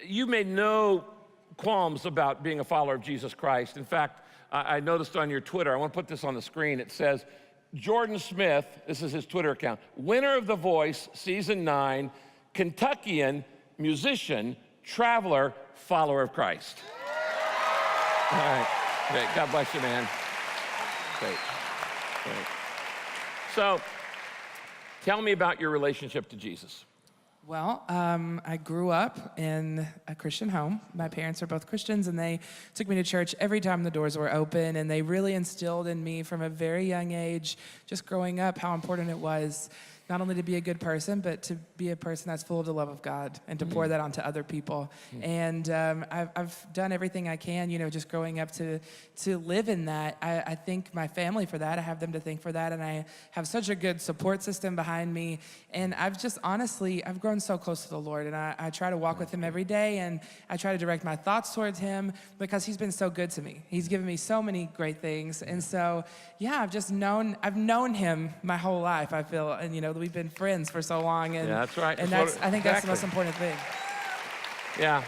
You made no qualms about being a follower of Jesus Christ. In fact, I noticed on your Twitter, I want to put this on the screen, it says, Jordan Smith, this is his Twitter account, winner of The Voice, season 9, Kentuckian, musician, traveler, follower of Christ. All right, great, God bless you, man. Great, great. So, tell me about your relationship to Jesus. Well, I grew up in a Christian home. My parents are both Christians, and they took me to church every time the doors were open, and they really instilled in me from a very young age, just growing up, how important it was not only to be a good person, but to be a person that's full of the love of God and to pour that onto other people. And I've done everything I can, you know, just growing up to live in that. I thank my family for that. I have them to thank for that. And I have such a good support system behind me. And I've just honestly, I've grown so close to the Lord. And I try to walk with him every day. And I try to direct my thoughts towards him because he's been so good to me. He's given me so many great things. And so, yeah, I've known him my whole life, I feel. And, you know, we've been friends for so long, and yeah, that's right. And I think that's the most important thing. Yeah.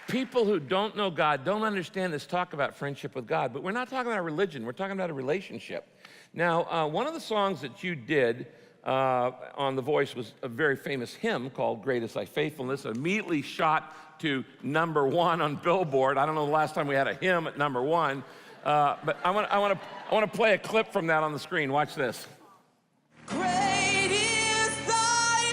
People who don't know God don't understand this talk about friendship with God, but we're not talking about religion. We're talking about a relationship. Now, one of the songs that you did on The Voice was a very famous hymn called "Great Is Thy Faithfulness." Immediately shot to #1 on Billboard. I don't know the last time we had a hymn at #1, but I want to play a clip from that on the screen. Watch this. Great is thy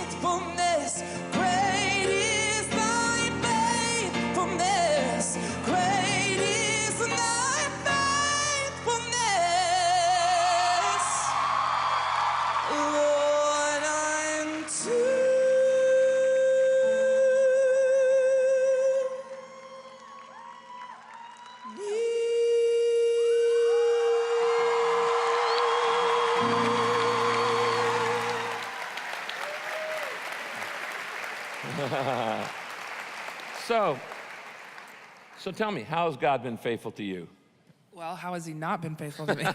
faithfulness. Great is thy faithfulness. Great is thy faithfulness. Lord, unto me. So tell me, how has God been faithful to you? Well, how has he not been faithful to me?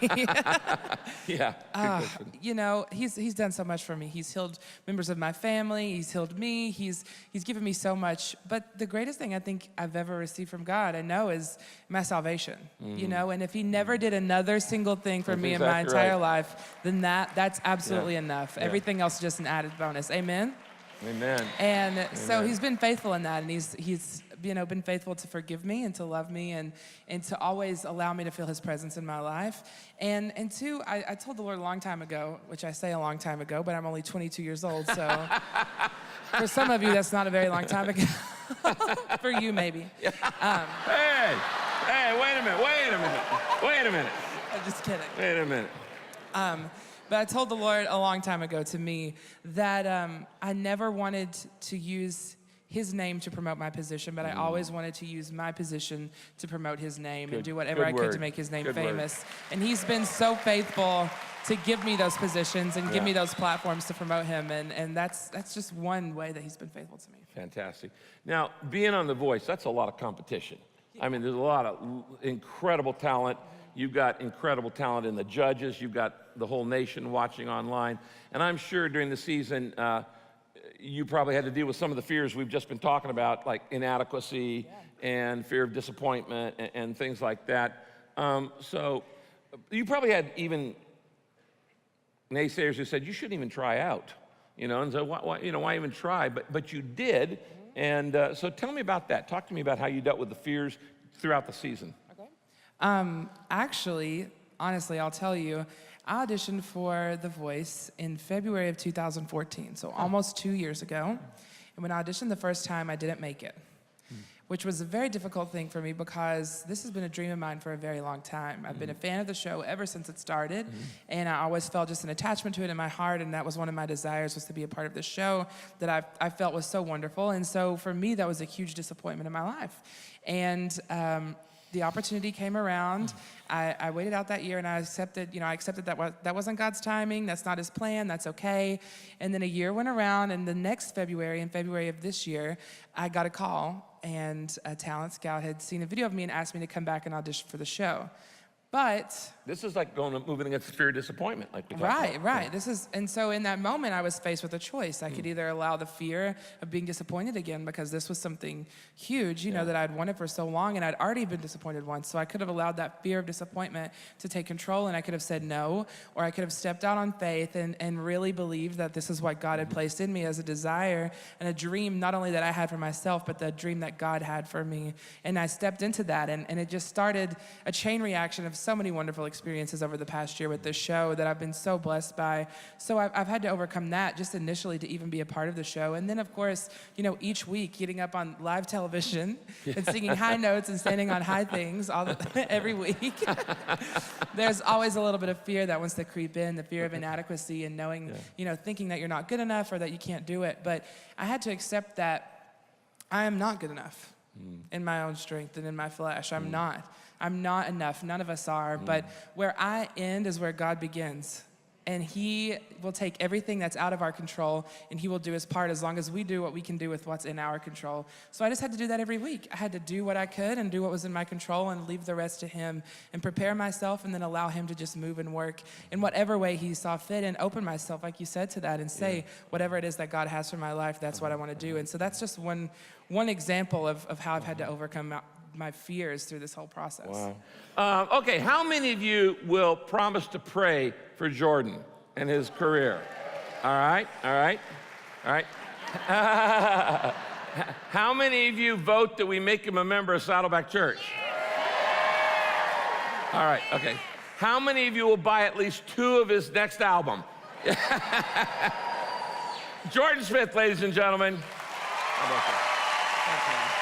Yeah. You know, he's done so much for me. He's healed members of my family. He's healed me. He's given me so much. But the greatest thing I think I've ever received from God, I know, is my salvation. You know, and if he never did another single thing for me in my entire life, then that's absolutely enough. Yeah. Everything else is just an added bonus. Amen? Amen. And so he's been faithful in that, and he's you know, been faithful to forgive me and to love me and to always allow me to feel his presence in my life. And two, I told the Lord a long time ago, which I say a long time ago, but I'm only 22 years old, so for some of you, that's not a very long time ago. For you, maybe. Hey, wait a minute. I'm just kidding. Wait a minute. But I told the Lord a long time ago to me that I never wanted to use his name to promote my position, but I always wanted to use my position to promote his name and do whatever I could to make his name famous. And he's been so faithful to give me those positions and give me those platforms to promote him, and that's just one way that he's been faithful to me. Fantastic. Now, being on The Voice, that's a lot of competition. I mean, there's a lot of incredible talent. You've got incredible talent in the judges. You've got the whole nation watching online. And I'm sure during the season, you probably had to deal with some of the fears we've just been talking about, like inadequacy and fear of disappointment and things like that. So you probably had even naysayers who said, you shouldn't even try out, you know, and so why even try? But you did. And so tell me about that. Talk to me about how you dealt with the fears throughout the season. Okay. Actually, honestly, I'll tell you, I auditioned for The Voice in February of 2014, so almost 2 years ago. And when I auditioned the first time, I didn't make it, which was a very difficult thing for me because this has been a dream of mine for a very long time. I've been a fan of the show ever since it started, and I always felt just an attachment to it in my heart, and that was one of my desires, was to be a part of the show that I felt was so wonderful. And so for me, that was a huge disappointment in my life. And the opportunity came around. I waited out that year, and I accepted that wasn't God's timing. That's not his plan. That's okay. And then a year went around, and the next February, in February of this year, I got a call, and a talent scout had seen a video of me and asked me to come back and audition for the show. But This is like moving against the fear of disappointment, like we talked right, about. right. And so in that moment, I was faced with a choice. I could either allow the fear of being disappointed again, because this was something huge, you know, that I'd wanted for so long, and I'd already been disappointed once. So I could have allowed that fear of disappointment to take control, and I could have said no, or I could have stepped out on faith and really believed that this is what God had placed in me as a desire and a dream, not only that I had for myself, but the dream that God had for me. And I stepped into that, and it just started a chain reaction of so many wonderful experiences over the past year with this show that I've been so blessed by. So I've had to overcome that just initially to even be a part of the show. And then, of course, you know, each week getting up on live television and singing high notes and standing on high things every week. There's always a little bit of fear that wants to creep in, the fear of inadequacy and knowing, you know, thinking that you're not good enough or that you can't do it. But I had to accept that I am not good enough in my own strength and in my flesh. I'm not enough. None of us are. But where I end is where God begins. And he will take everything that's out of our control, and he will do his part as long as we do what we can do with what's in our control. So I just had to do that every week. I had to do what I could and do what was in my control and leave the rest to him and prepare myself, and then allow him to just move and work in whatever way he saw fit, and open myself, like you said, to that, and say whatever it is that God has for my life, that's what I want to do. And so that's just one example of how I've had to overcome my fears through this whole process. Wow. Okay, how many of you will promise to pray for Jordan and his career? All right, all right, all right. How many of you vote that we make him a member of Saddleback Church? All right, okay. How many of you will buy at least 2 of his next album? Jordan Smith, ladies and gentlemen. How about that?